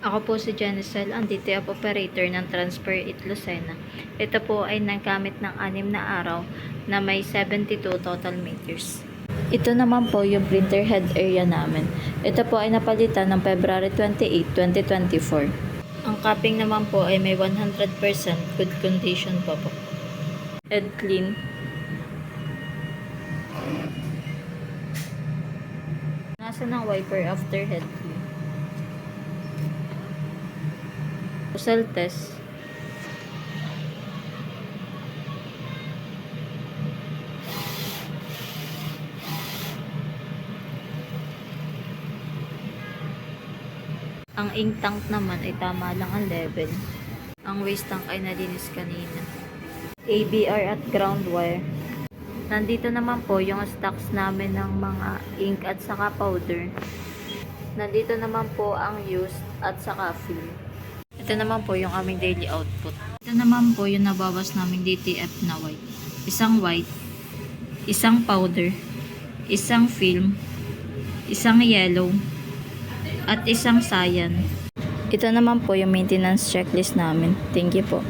Ako po si Jenicel, ang DTF operator ng Transfer It Lucena. Ito po ay naggamit ng 6 na araw na may 72 total meters. Ito naman po yung printer head area namin. Ito po ay napalitan ng February 28, 2024. Ang capping naman po ay may 100% good condition pa po. Head clean. Nasa ng wiper after head clean. Cell test. Ang ink tank naman ay tama lang ang level. Ang waste tank ay nalinis kanina. ABR at ground wire. Nandito naman po yung stocks namin ng mga ink at saka powder. Nandito naman po ang used at saka fill. Ito naman po yung aming daily output. Ito naman po yung nabawas naming DTF na white. Isang white, isang powder, isang film, isang yellow, at isang cyan. Ito naman po yung maintenance checklist namin. Thank you po.